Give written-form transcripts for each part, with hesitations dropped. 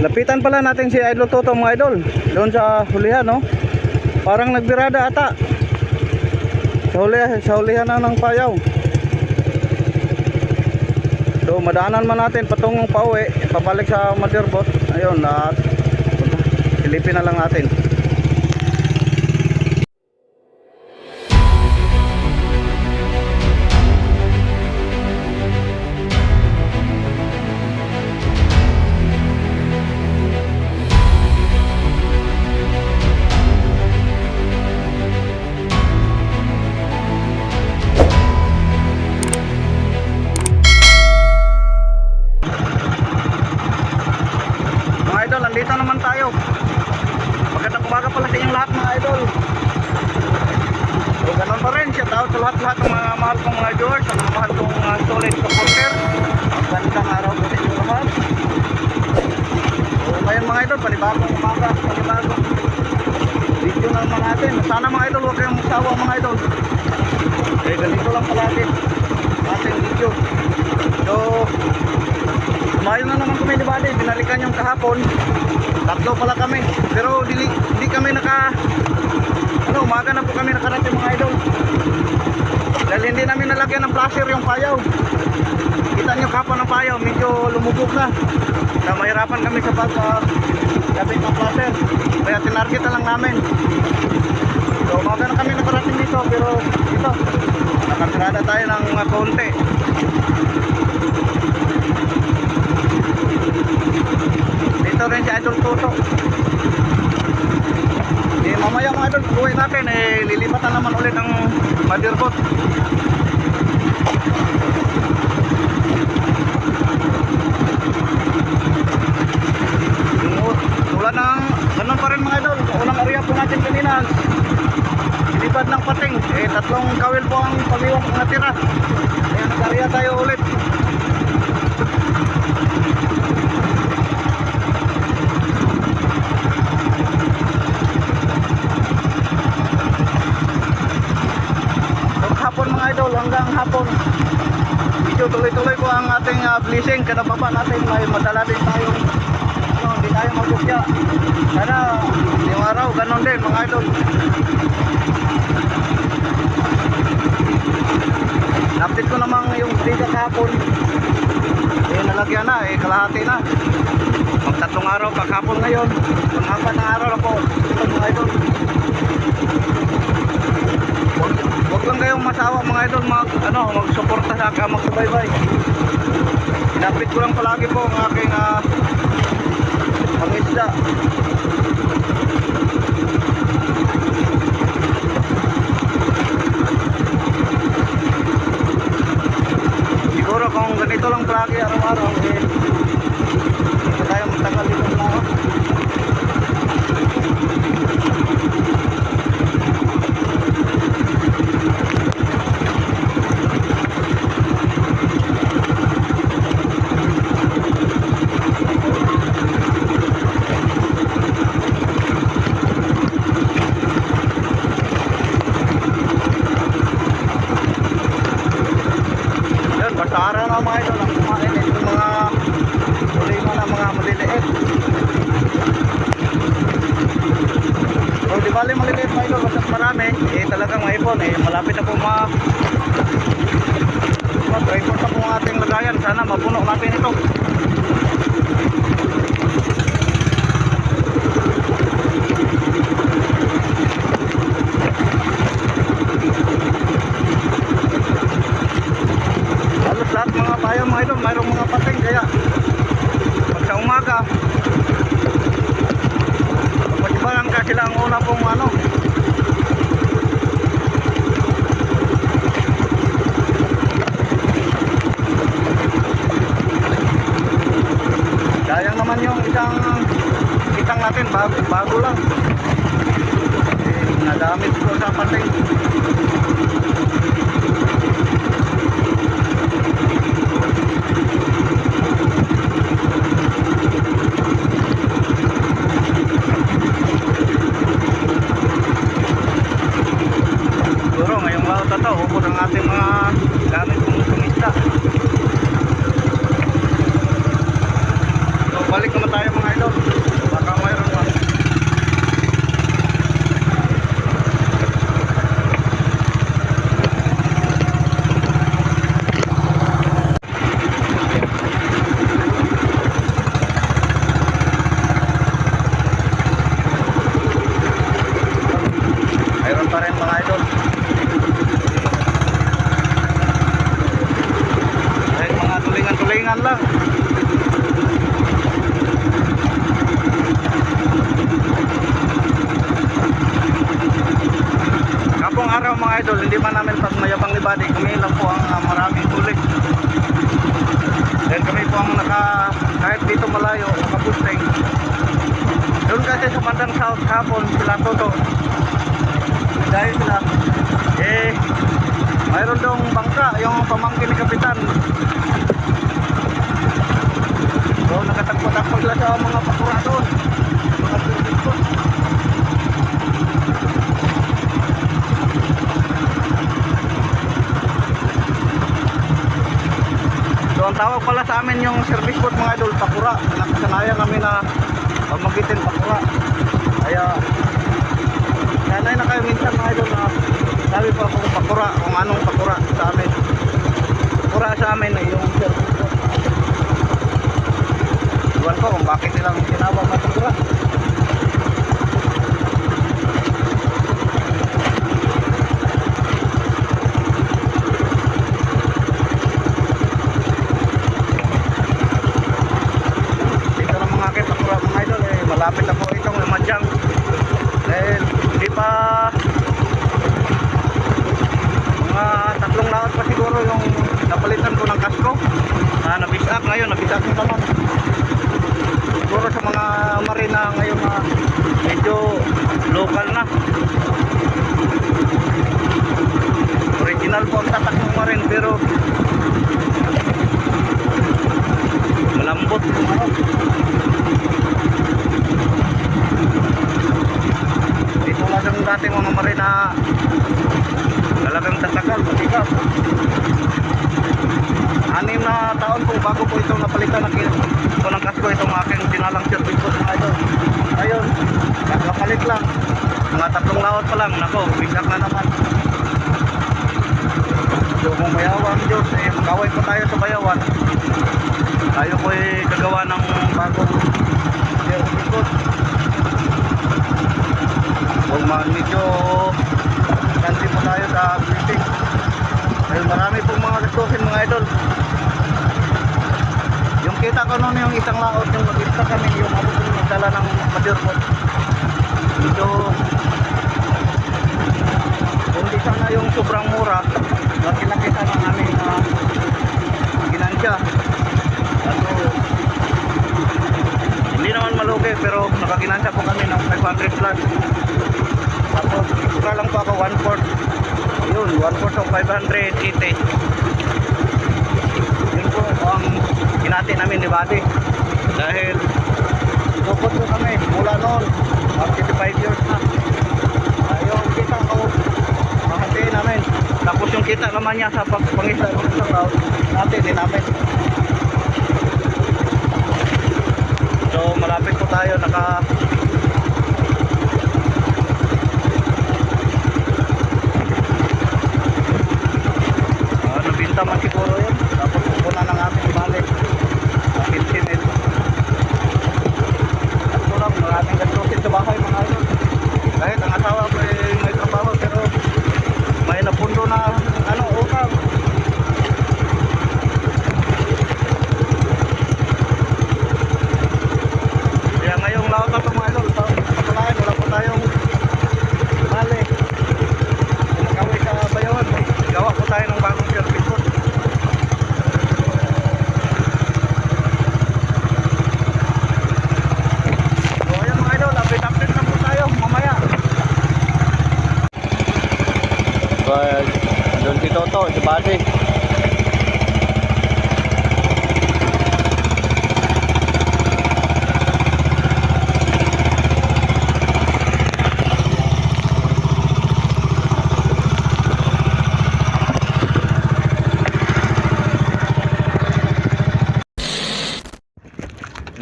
Lapitan pala natin si Idol Toto mga idol. Doon sa hulihan, no? Parang nagbirada ata. Sa hulihan na ng payaw. So madaanan man natin patungong pauwi, pabalik sa Motherboard. Ayun, at silipin na lang natin. Nandito naman tayo. Magandang umaga pala sa inyong lahat mga idol. So ganun pa rin, shout out sa lahat-lahat ng mga mahal kong mga viewers, sa mga mahal kong solid supporter. Magandang araw po sa inyong lahat. So ngayon mga idol, panibagong umaga, panibagong video na naman natin. Sana mga idol, huwag kayong magsawa mga idol. Ganito lang palagi ating video. So umayon na naman kami ni Buddy, binalikan yung kahapon. Tatlo pala kami, pero hindi kami umaga na po kami nakarating mga idol. Dahil hindi namin nalagyan ng flasher yung payaw. Kita nyo kapon ng payaw, medyo lumubog na. Kaya mahirapan kami sa pagkabit ng flasher. Kaya tinarget na lang namin. So umaga na kami nakarating dito, pero ito, nakasirada tayo ng konti. Dito rin si Idol Toto. Mamaya mga idol, uwi natin, lilipatan naman ulit ang Motherboard. Tulad ng ganun pa rin mga idol. Unang area po natin kanina, lilipad ng pating. Tatlong kawil po ang pag-iwang natira. Kaya nag-area tayo ulit. Hanggang hapon medyo tuloy-tuloy po ang ating blessing. Kada baba natin may madala din tayo, hindi tayo magbukya. Sana yung araw ganon din mga idol. Napit ko namang yung biga kahapon, nalagyan na, kalahati na. Magtatlong araw kakapon ngayon, pang-apat na araw na po ito mga idol. Huwag lang kayong masawa mga idol, magsuporta sa akin, magsubaybay. Inapit ko lang palagi po ang aking pangisda. Siguro kung ganito lang palagi araw-araw, hindi tayo magtagal dito sa lahat. Basta na mga idol ang kumain itong mga ulima na mga maliliit. So di bali maliliit mga idol, basta marami talagang maipon. Malapit na po mag-ipon sa pong ating lagayan. Sana mapuno natin ito. Lahat mga payaw mga idol, mayroong mga pating. Kaya pag sa umaga magpagibalan ka sila ang una pong sayang naman yung isang kitang natin, bago lang nagamit ko sa pating. Ubod ang ating mga gamit kong pangisda. So balik naman tayo mga idol. dito malayo, nakapusting. Doon kasi sa bandang south hapon sila toto. Dahil sila, mayroon dong bangka, yung pamangkin ni Kapitan. So, nakatakbo-takbo sila sa mga pakura doon. Mga turismo. So, ang tawag pala sa amin yung service boat mga idol, pakura. Nakasanayan kami na magitin pakura. Kaya, nanay na kayo minsan mga idol na sabi pa akong pakura, kung anong pakura sa amin. Pakura sa amin ay yung service boat. Iwan ko kung bakit nilang tinawag na pakura. Dito na mga aking pakura mga idol, malapit na po itong Lamadyang. Dahil hindi pa mga 3 laot pa siguro yung napalitan ko ng kasko. Nabisak ngayon, nabisak nito naman. Siguro sa mga marina ngayon na medyo local na. Original po ang tatak ng marin pero malambot yung ano. Ito lang yung dating mga marina talagang tatagal, matigas. 6 na taon po bago po itong napalitan ko ng kasko itong aking dinalang service boat mga idol. Ayun, nakapalit lang. Mga 3 laot pa lang, nako, bisak na naman. So kung mayawan Diyos, magaway po tayo sa bayawan. Tayo po gagawa ng bagong service boat. Kung medyo kanti po tayo sa fishing. Ayun, marami pong mga gastusin mga idol. Yung kita ko noon yung isang laot yung mag-isa kami yung magdala ng madirpot. Medyo hindi sana yung sobrang mura. Laki nakita ng aming ginansya. Ano, hindi naman malugi pero nakaginansya po kami ng 500 plus. Tapos extra lang po ako 1/4. Yun, 1/4 of 580. Yun po ang hinati namin ni Buddy. Dahil tukot po kami mula noon 55 years na. Yung kita ko makatiin namin. Tapos yung kita naman niya sa pangisa ng isang round natin din namin. So malapit po tayo nabinta man siguro yun. Tapos pupuna ng aming balik sa Pinsinit. At ito lang, maraming gastusin sa bahay mga idol. Kahit ang asawa ko may trabaho pero may napundo na utang. Kaya ngayong laot na ito mga idol, patulayan, wala po tayong balik. Kung sa bayawan, gawa po tayo ng bagong service boat. So ayan mga idol, update na po tayo mamaya. So doon si Toto, si Buddy.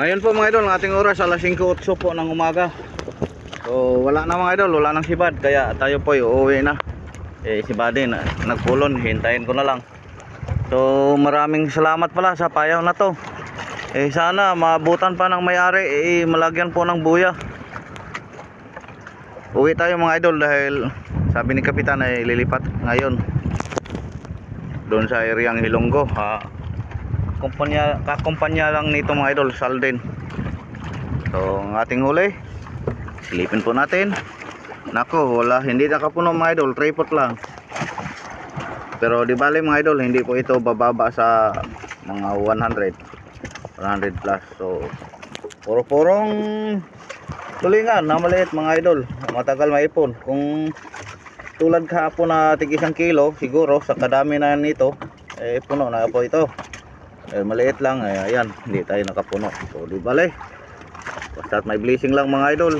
Ngayon po mga idol, ang ating oras alas 5:08 po ng umaga. So wala na mga idol, wala nang sibad. Kaya tayo po uuwi na. Si Buddy nagpulon, hintayin ko na lang. So maraming salamat pala sa payaw na to. Sana maabutan pa ng may-ari, malagyan po ng buya. Uwi tayo mga idol dahil sabi ni Kapitan ay lilipat ngayon doon sa areang Hilonggo. Kakumpanya lang nito mga idol, Salden. So ang ating huli, silipin po natin. Nako, wala, hindi nakapuno mga idol, 3 pot lang. Pero di bale mga idol, hindi po ito bababa sa mga 100. 100 plus. So puro-purong tulingan na maliit mga idol, matagal maipon. Kung tulad kahapon na tig 1 kilo, siguro sa kadami na nito puno na po ito. Maliit lang, ayan, hindi tayo nakapuno. So di bale, basta may blessing lang mga idol.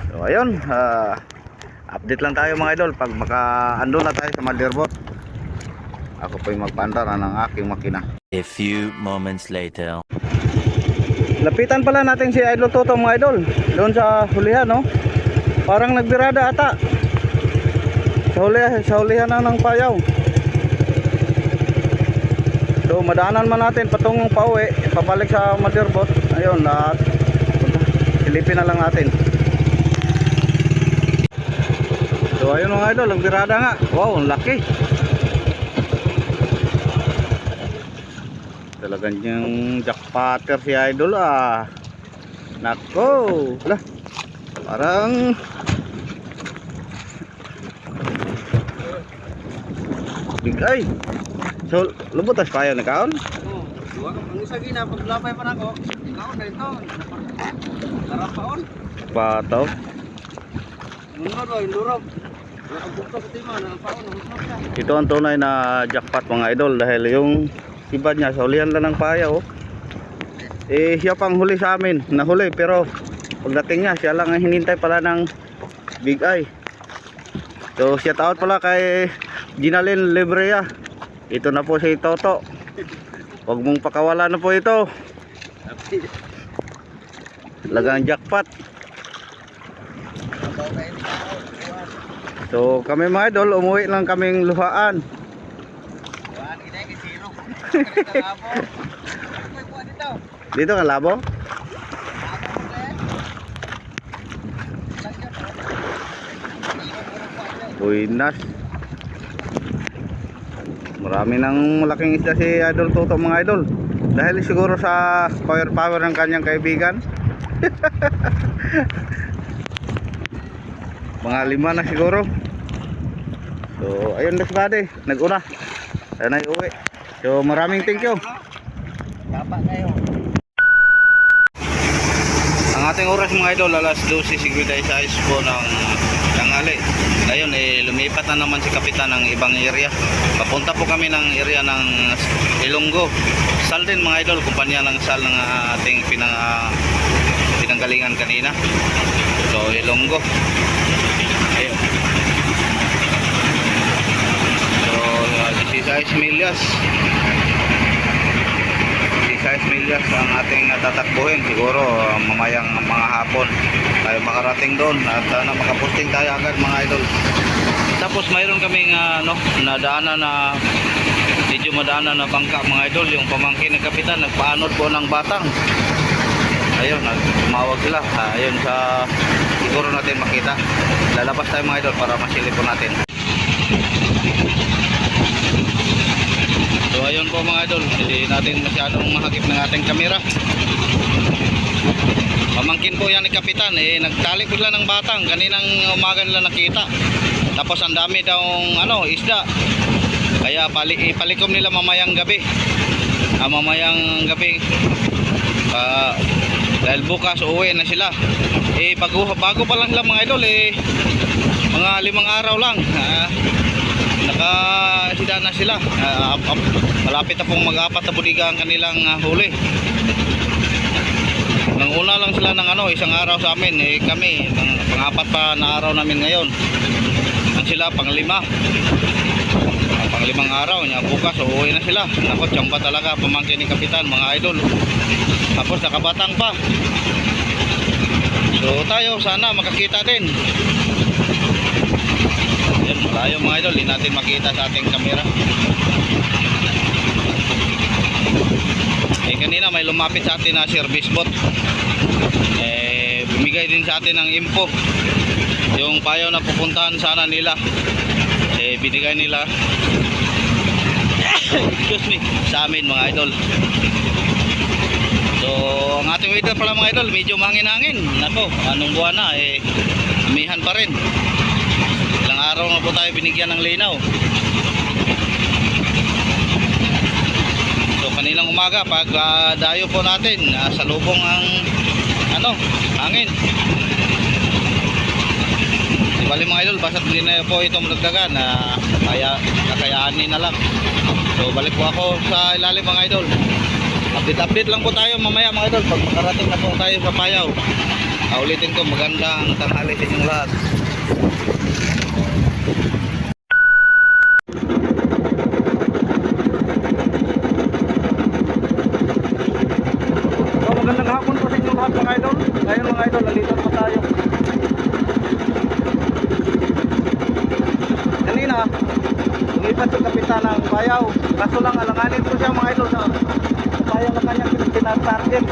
So ayun, update lang tayo mga idol pag makaandun na tayo sa motherboard. Ako po yung magpaandar ng aking makina. A few moments later. Lapitan pala natin si Idol Toto mga idol, doon sa hulihan, no? Parang nagbirada ata sa hulihan na ng payaw. So madaanan man natin patungong pauwi, pabalik sa motherboard. Ayun, silipin na lang natin. So ayun mga idol, nagbirada nga. Wow, ang laki. Talagang yung jackpotter si Idol Nako lah, parang bigay. So lubutas pa yun nakaon? Oo, ang isa gina paglapay pa nako. Ikaw na ito. Sarap paon. Pataw. Munod ba indurog. Nakabukto sa tima na paon husnot ka. Ito ang tunay na jackpot mga idol dahil yung iba niya sa hulihan lang ng payaw. Siya pang huli sa amin, nahuli pero pagdating niya siya lang ang hinintay pala ng big eye. So shout out pala kay Ginalyn Lebrea. Ito na po si Toto. Huwag mong pakawala na po ito. Talagang jackpot. So kami mga idol, umuwi lang kaming luhaan. Kuan kita ni zero. Dito ka labo? Buinas. Marami ng malaking isda si Idol Toto mga idol. Dahil siguro sa power ng kanyang kaibigan. Mga 5 na siguro. So ayun na buddy, nag-una. Ayun na iuwi. So maraming thank you. Dapat kayo. Ang ating oras mga idol, alas 12:56 po ng tanghali. Ngayon lumipat na naman si Kapitan ng ibang area. Papunta po kami ng area ng Ilonggo. Sal din mga idol, kumpanya ng sal ng ating pinanggalingan kanina. So Ilonggo. Ayun. So 16 milyas. 16 milyas ang ating tatakbuhin. Siguro mamayang mga hapon tayo makarating doon at makaposting tayo agad mga idol. Tapos mayroon kaming nadaanan na medyo madaanan na bangka mga idol. Yung pamangkin ng Kapitan nagpaanod po ng batang. Ayun, tumawag sila. Ayun, siguro natin makita. Lalabas tayo mga idol para masilip po natin. So ayun po mga idol, hindi natin masyadong mahagip ng ating kamera. Pamangkin po yan ni Kapitan, nagtali bigla ng batang, kaninang umaga nila nakita. Tapos ang dami daw isda. Kaya ipalikom nila mamayang gabi. Dahil bukas uuwi na sila. Bago pa lang sila mga idol, mga 5 araw lang. Nakasida na sila. Malapit na pong mag-apat na budiga ang kanilang huli. Nang una lang sila ng 1 araw sa amin. Kami pang-apat pa na araw namin ngayon. Ang sila pang-5 araw niya. Bukas uuwi na sila. Nakot tiyamba talaga pamangkin ni Kapitan mga idol. Tapos nakabatang pa. So tayo sana makakita din. Yan, malayo mga idol, hindi natin makita sa ating kamera. Kanina may lumapit sa atin na service bot. Bumigay din sa atin ng info. Yung payaw na pupuntahan sana nila. Binigay nila excuse me, sa amin mga idol. So ang ating weather pala mga idol, medyo mangin-hangin. Nako, anong buwan na, umihan pa rin. Ilang araw na po tayo binigyan ng linaw. So kaninang umaga pag dayo po natin sa lubong ang hangin. Di bali mga idol, basta't hindi na po ito magdagdagan kakayaanin na lang. So balik po ako sa ilalim mga idol. Update lang po tayo mamaya mga idol pag makarating na po tayo sa Payaw. Ulitin ko, magandang tanghali sa inyong lahat. So magandang hapon po sa inyong lahat mga idol. Ngayon mga idol, nandito pa tayo. Kanina, lumipat yung kapitan ng Payaw. Kaso lang alanganin po siya mga idol sa Payaw na kanyang pinatarget.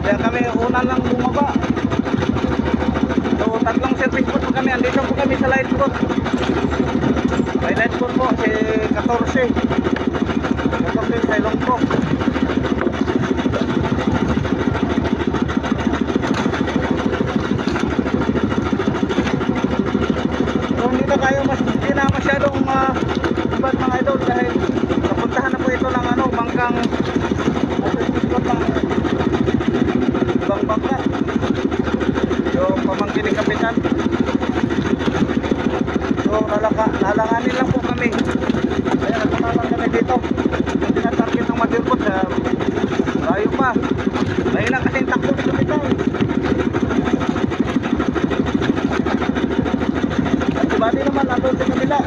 Kaya kami una lang bumaba. So tatlong service po kami. Andito po kami sa light foot. May light foot po si 14 sa Ilong po. So dito tayo hindi na masyadong iba't mga idol dahil napuntahan na po ito ng Manggang ibang bangka yung pamangkin ni kapitan. So nalanganin lang po kami, kaya nagpanalang kami dito yung tinatarget ng Madirpot layo pa, layo lang kasing takbo ni kapitan. At diba di naman nandun sa kabila,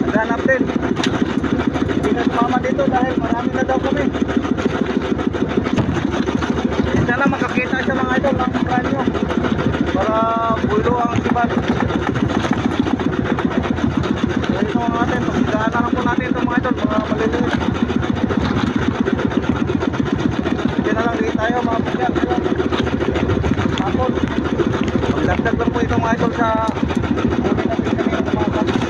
naghanap din, hindi na sumama dito dahil marami na daw kami. Sana makakita siya mga idol ng kanyo para bulo ang sibat. So ito mga natin, pagdaanan po natin ito mga idol, mga maliliit. Hindi na lang dito tayo mga pagkat hapon. Magdagdag lang po ito mga idol sa ulit natin kanina mga kapit.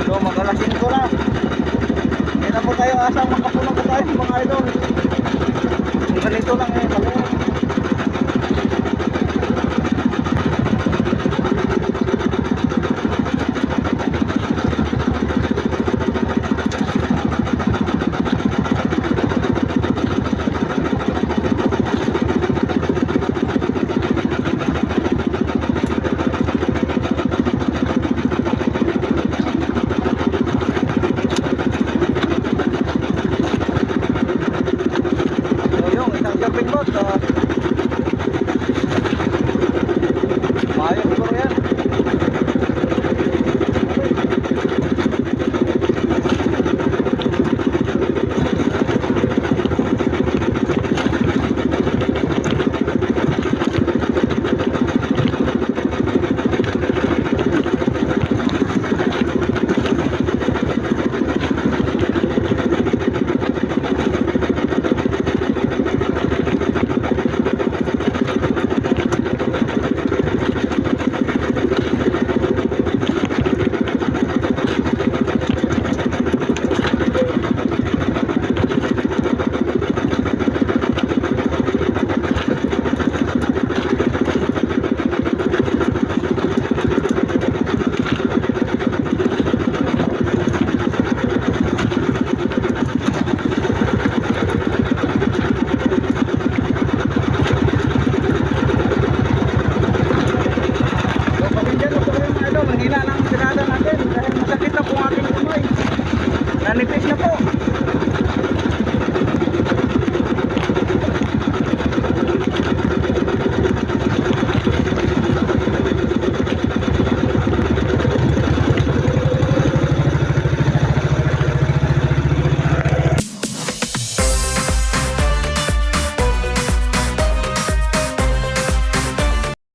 So mag-alasin ko na. Hindi na po tayo asang makapulang po tayo mga idol.